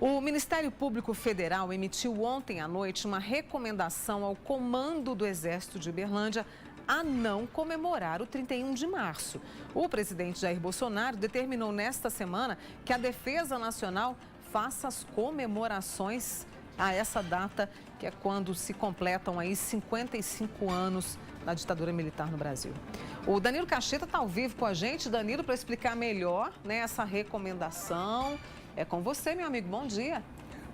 O Ministério Público Federal emitiu ontem à noite uma recomendação ao Comando do Exército de Uberlândia a não comemorar o 31 de março. O presidente Jair Bolsonaro determinou nesta semana que a Defesa Nacional faça as comemorações a essa data, que é quando se completam aí 55 anos da ditadura militar no Brasil. O Danilo Cacheta está ao vivo com a gente. Danilo, para explicar melhor, né, essa recomendação. É com você, meu amigo. Bom dia.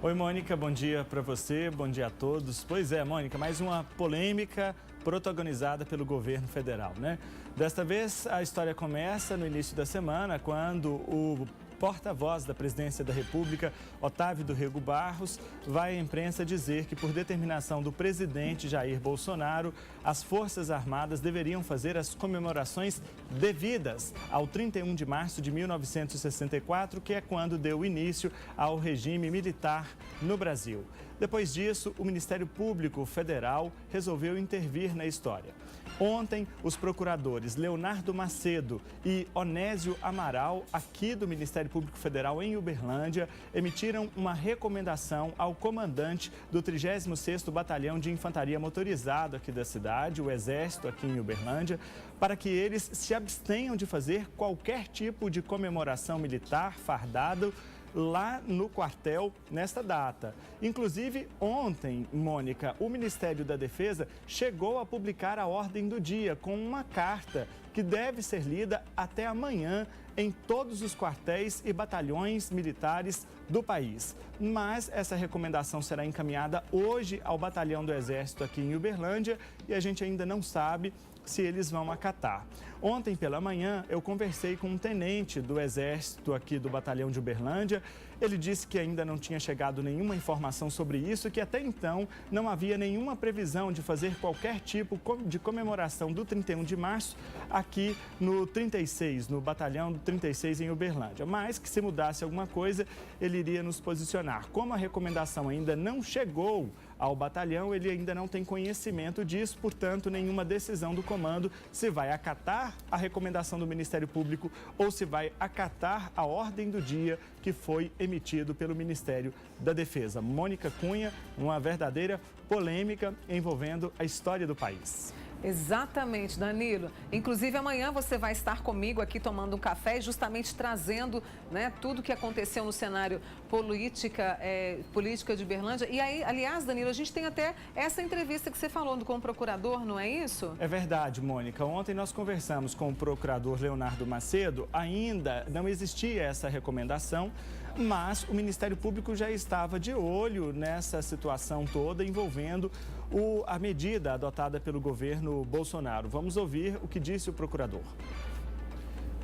Oi, Mônica. Bom dia para você. Bom dia a todos. Pois é, Mônica, mais uma polêmica protagonizada pelo governo federal, né? Desta vez, a história começa no início da semana, quando o porta-voz da Presidência da República, Otávio do Rego Barros, vai à imprensa dizer que, por determinação do presidente Jair Bolsonaro, as Forças Armadas deveriam fazer as comemorações devidas ao 31 de março de 1964, que é quando deu início ao regime militar no Brasil. Depois disso, o Ministério Público Federal resolveu intervir na história. Ontem, os procuradores Leonardo Macedo e Onésio Amaral, aqui do Ministério Público Federal em Uberlândia, emitiram uma recomendação ao comandante do 36º Batalhão de Infantaria Motorizado aqui da cidade, o Exército aqui em Uberlândia, para que eles se abstenham de fazer qualquer tipo de comemoração militar fardado lá no quartel nesta data. Inclusive, ontem, Mônica, o Ministério da Defesa chegou a publicar a ordem do dia com uma carta que deve ser lida até amanhã em todos os quartéis e batalhões militares do país. Mas essa recomendação será encaminhada hoje ao Batalhão do Exército aqui em Uberlândia e a gente ainda não sabe se eles vão acatar. Ontem pela manhã eu conversei com um tenente do Exército aqui do Batalhão de Uberlândia. Ele disse que ainda não tinha chegado nenhuma informação sobre isso e que até então não havia nenhuma previsão de fazer qualquer tipo de comemoração do 31 de março aqui no 36, no Batalhão do 36 em Uberlândia. Mas que se mudasse alguma coisa, ele iria nos posicionar. Como a recomendação ainda não chegou ao batalhão, ele ainda não tem conhecimento disso, portanto, nenhuma decisão do comando se vai acatar a recomendação do Ministério Público ou se vai acatar a ordem do dia que foi emitido pelo Ministério da Defesa. Mônica Cunha, uma verdadeira polêmica envolvendo a história do país. Exatamente, Danilo. Inclusive, amanhã você vai estar comigo aqui tomando um café e justamente trazendo, né, tudo que aconteceu no cenário política de Uberlândia. E aí, aliás, Danilo, a gente tem até essa entrevista que você falou com o procurador, não é isso? É verdade, Mônica. Ontem nós conversamos com o procurador Leonardo Macedo. Ainda não existia essa recomendação, mas o Ministério Público já estava de olho nessa situação toda envolvendo a medida adotada pelo governo Bolsonaro. Vamos ouvir o que disse o procurador.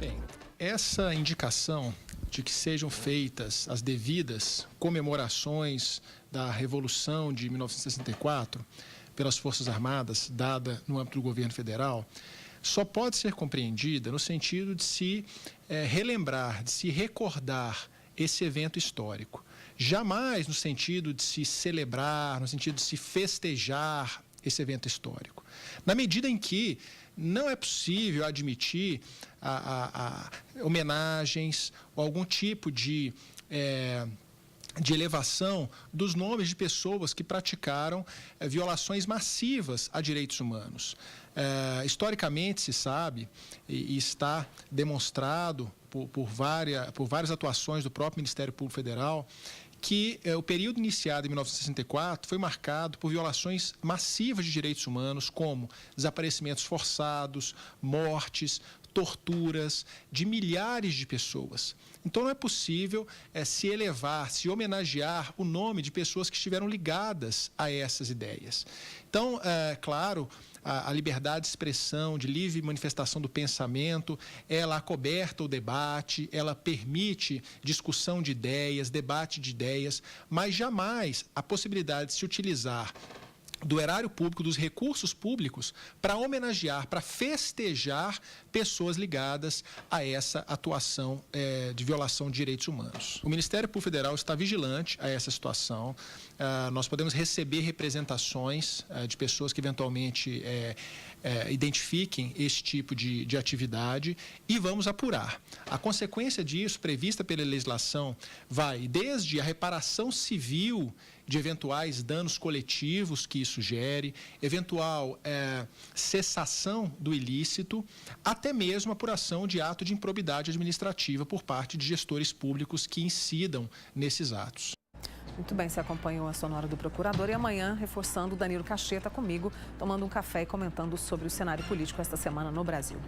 Bem, essa indicação de que sejam feitas as devidas comemorações da Revolução de 1964 pelas Forças Armadas, dada no âmbito do governo federal, só pode ser compreendida no sentido de se relembrar, de se recordar esse evento histórico. Jamais no sentido de se celebrar, no sentido de se festejar esse evento histórico. Na medida em que não é possível admitir homenagens ou algum tipo de elevação dos nomes de pessoas que praticaram violações massivas a direitos humanos. Historicamente se sabe e está demonstrado por várias atuações do próprio Ministério Público Federal que o período iniciado em 1964 foi marcado por violações massivas de direitos humanos, como desaparecimentos forçados, mortes, torturas de milhares de pessoas. Então não é possível se elevar, se homenagear o nome de pessoas que estiveram ligadas a essas ideias. Então, claro, a liberdade de expressão, de livre manifestação do pensamento, ela acoberta o debate, ela permite discussão de ideias, debate de ideias, mas jamais a possibilidade de se utilizar do erário público, dos recursos públicos, para homenagear, para festejar pessoas ligadas a essa atuação de violação de direitos humanos. O Ministério Público Federal está vigilante a essa situação. Nós podemos receber representações de pessoas que eventualmente identifiquem esse tipo de atividade e vamos apurar. A consequência disso, prevista pela legislação, vai desde a reparação civil de eventuais danos coletivos que isso gere, eventual cessação do ilícito, até mesmo apuração de ato de improbidade administrativa por parte de gestores públicos que incidam nesses atos. Muito bem, você acompanhou a Sonora do Procurador e amanhã, reforçando, o Danilo Cacheta comigo, tomando um café e comentando sobre o cenário político esta semana no Brasil.